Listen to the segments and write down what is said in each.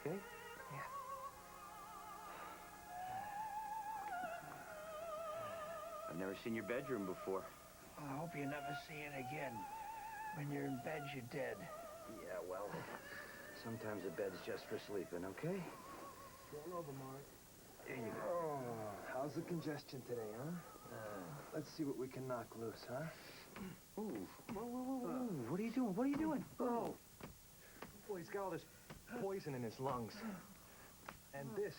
Okay? Yeah. I've never seen your bedroom before. Well, I hope you never see it again. When you're in bed, you're dead. Yeah, well, sometimes a bed's just for sleeping, okay? Roll over, Mark. There you go. Oh, how's the congestion today, huh? Let's see what we can knock loose, huh? Ooh, whoa. What are you doing? What are you doing? Oh. Boy, he's got all this poison in his lungs. And this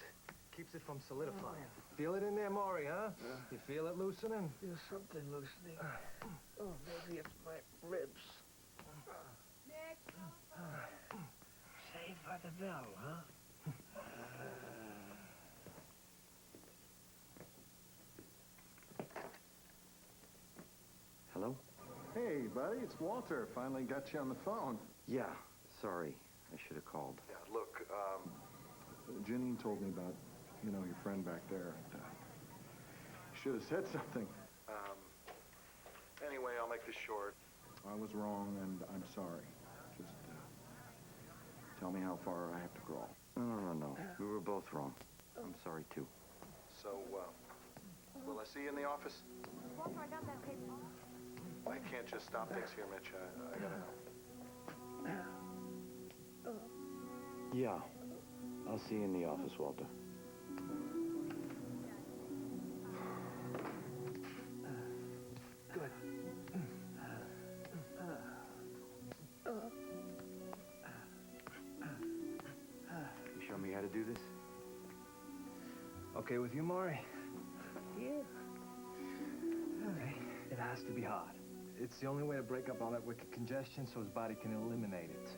keeps it from solidifying. Feel it in there, Maury, huh? You feel it loosening? There's something loosening. Oh, maybe it's my ribs. Saved by the bell, huh? Hello? Hey, buddy, it's Walter. Finally got you on the phone. Yeah, sorry. I should have called. Yeah, look, Janine told me about, your friend back there. Should have said something. Anyway, I'll make this short. I was wrong, and I'm sorry. Just, tell me how far I have to crawl. No. We were both wrong. I'm sorry, too. So, will I see you in the office? Walter, I got that paper. I can't just stop things here, Mitch. I gotta know. Yeah. I'll see you in the office, Walter. Good. You show me how to do this? Okay with you, Maury? Yeah. Okay. It has to be hard. It's the only way to break up all that wicked congestion so his body can eliminate it.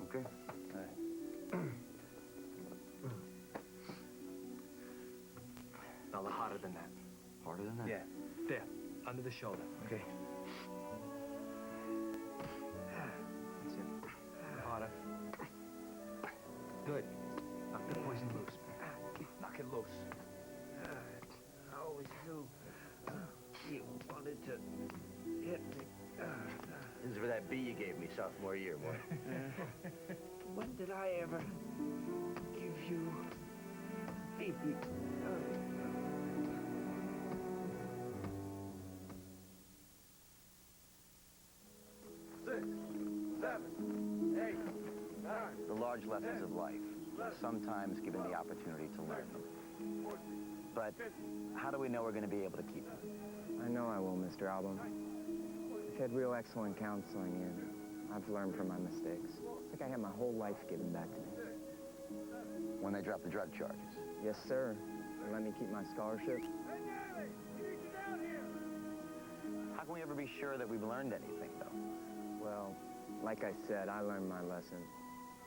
Okay. All right. Now, the harder than that. Harder than that? Yeah. There. Under the shoulder. Okay. That's it. Harder. Good. Knock the poison loose. Knock it loose. I always knew you wanted to hit me. This is for that B you gave me sophomore year, boy. When did I ever give you B? 6, 7, 8, 9. The large lessons of life, sometimes given the opportunity to learn them. But how do we know we're going to be able to keep them? I know I will, Mr. Album. I've had real excellent counseling, and I've learned from my mistakes. It's like I had my whole life given back to me. When they drop the drug charges? Yes, sir. They let me keep my scholarship. How can we ever be sure that we've learned anything, though? Well, like I said, I learned my lesson,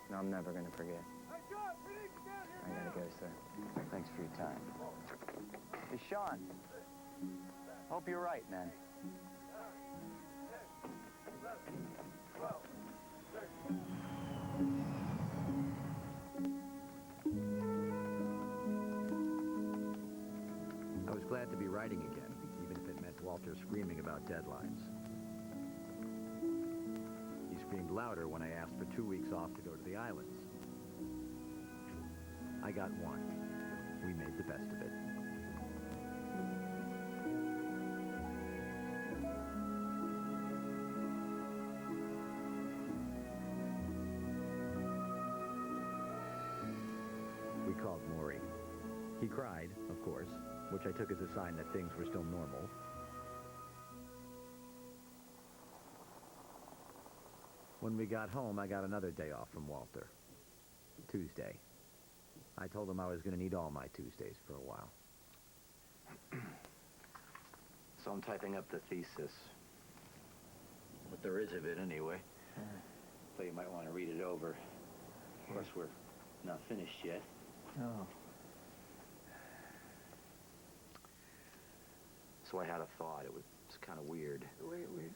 and I'm never going to forget. I gotta go, sir. Thanks for your time. Hey, Sean. Hope you're right, man. I was glad to be writing again, even if it meant Walter screaming about deadlines. He screamed louder when I asked for 2 weeks off to go to the islands. I got one. We made the best of it. We called Maury. He cried, of course, which I took as a sign that things were still normal. When we got home, I got another day off from Walter. Tuesday. I told him I was going to need all my Tuesdays for a while. So I'm typing up the thesis. What there is of it, anyway. So you might want to read it over. Of course, we're not finished yet. Oh. So I had a thought. It was kind of weird. Wait.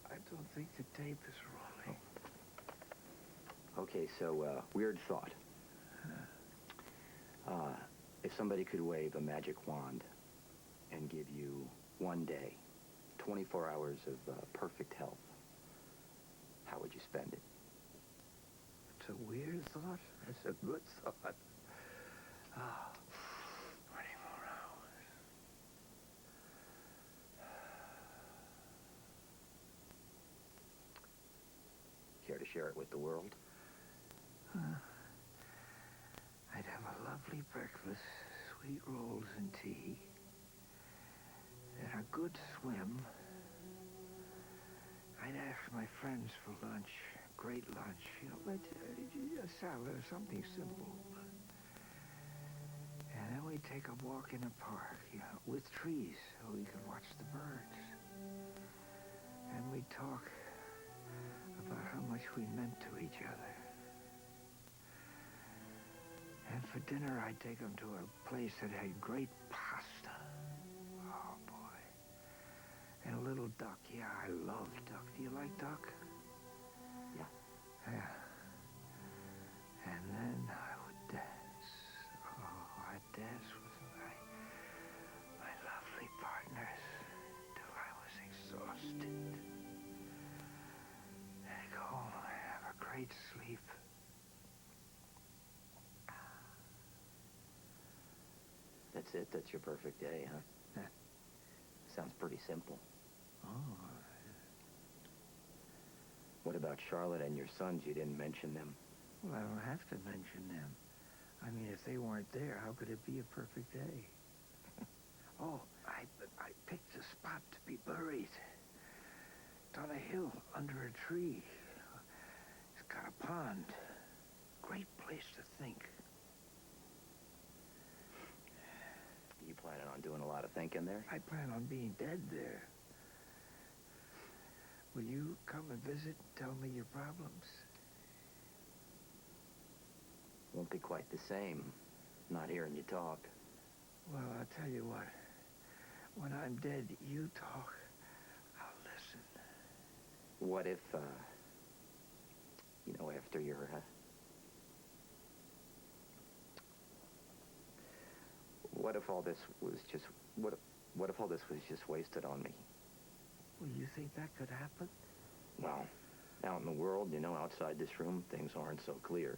I don't think the tape is rolling. Okay, so, weird thought. If somebody could wave a magic wand and give you one day, 24 hours of perfect health, how would you spend it? It's a weird thought. That's a good thought. Ah, 24 hours. Care to share it with the world? I'd have a lovely breakfast, sweet rolls and tea, and a good swim. I'd ask my friends for lunch, great lunch, but a salad or something simple. And then we'd take a walk in the park, with trees, so we could watch the birds. And we'd talk about how much we meant to each other. And for dinner, I'd take them to a place that had great pasta. Oh, boy. And a little duck. Yeah, I love duck. Do you like duck? Yeah. Yeah. And then I would dance. Oh, I'd dance with my lovely partners till I was exhausted. I'd go home and have a great sleep. That's it? That's your perfect day, huh? Sounds pretty simple. Oh. What about Charlotte and your sons? You didn't mention them. Well, I don't have to mention them. I mean, if they weren't there, how could it be a perfect day? Oh, I picked a spot to be buried. It's on a hill under a tree. It's got a pond. Great place to think. You planning on doing a lot of thinking there? I plan on being dead there. Will you come and visit and tell me your problems? Won't be quite the same, not hearing you talk. Well, I'll tell you what. When I'm dead, you talk. I'll listen. What if, after you're, what if all this was just, what if all this was just wasted on me? Well, you think that could happen? Well, out in the world, outside this room, things aren't so clear.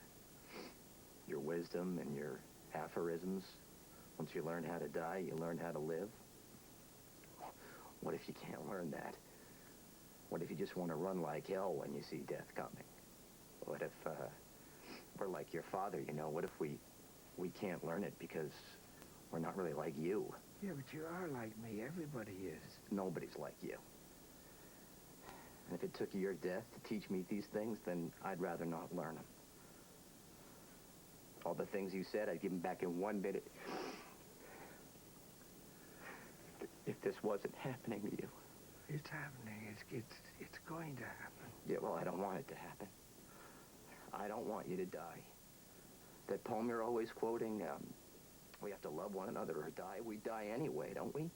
Your wisdom and your aphorisms, once you learn how to die, you learn how to live. What if you can't learn that? What if you just want to run like hell when you see death coming? What if, we're like your father, what if we can't learn it because we're not really like you? Yeah, but you are like me. Everybody is. Nobody's like you. And if it took your death to teach me these things, then I'd rather not learn them. All the things you said, I'd give them back in 1 minute. If this wasn't happening to you. It's happening. It's going to happen. Yeah, well, I don't want it to happen. I don't want you to die. That poem you're always quoting, we have to love one another or die. We die anyway, don't we?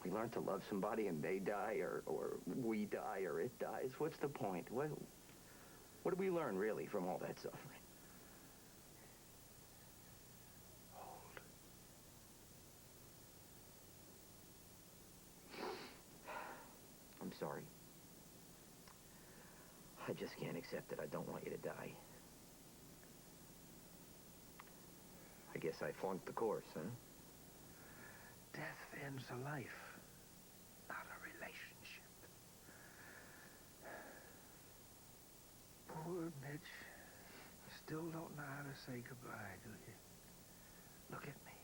We learn to love somebody and they die, or we die, or it dies. What's the point? What do we learn, really, from all that suffering? Hold. I'm sorry. I just can't accept it. I don't want you to die. I guess I flunked the course, huh? Death ends a life, not a relationship. Poor Mitch. You still don't know how to say goodbye, do you? Look at me.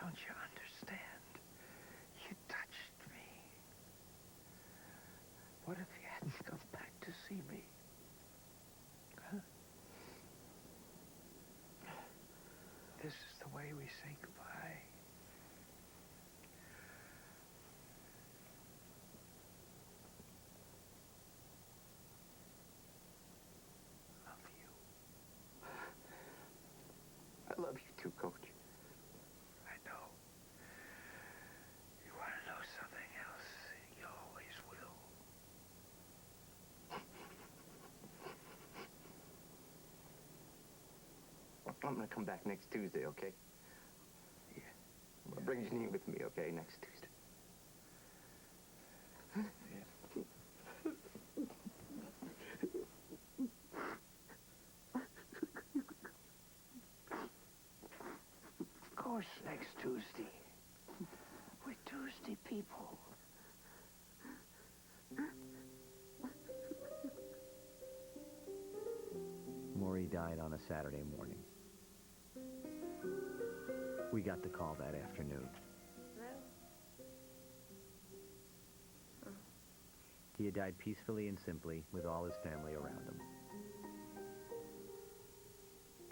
Don't you understand? You touched me. What if you hadn't come back to see me? Huh? This is the way we say goodbye. Love you. I love you too, Coach. I know. You want to know something else? You always will. I'm going to come back next Tuesday, okay? Yeah. Well, bring Janine with me, okay, next Tuesday. Yeah. course, next Tuesday. We're Tuesday people. Maury died on a Saturday morning. We got the call that afternoon. He had died peacefully and simply with all his family around him.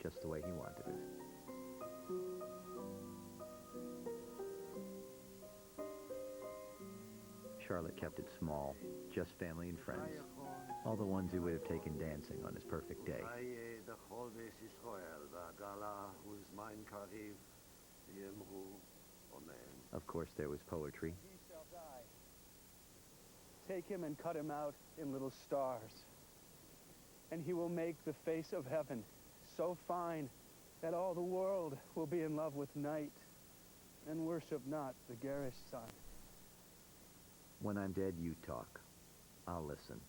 Just the way he wanted it. Charlotte kept it small, just family and friends. All the ones who would have taken dancing on his perfect day. Of course, there was poetry. He shall die. Take him and cut him out in little stars. And he will make the face of heaven so fine that all the world will be in love with night and worship not the garish sun. When I'm dead, you talk. I'll listen.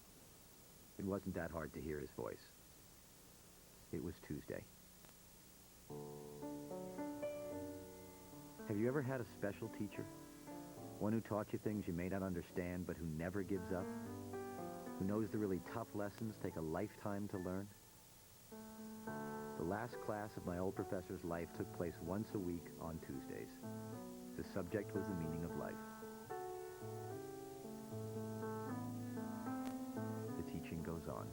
It wasn't that hard to hear his voice. It was Tuesday. Have you ever had a special teacher? One who taught you things you may not understand, but who never gives up? Who knows the really tough lessons take a lifetime to learn? The last class of my old professor's life took place once a week on Tuesdays. The subject was the meaning of life. The teaching goes on.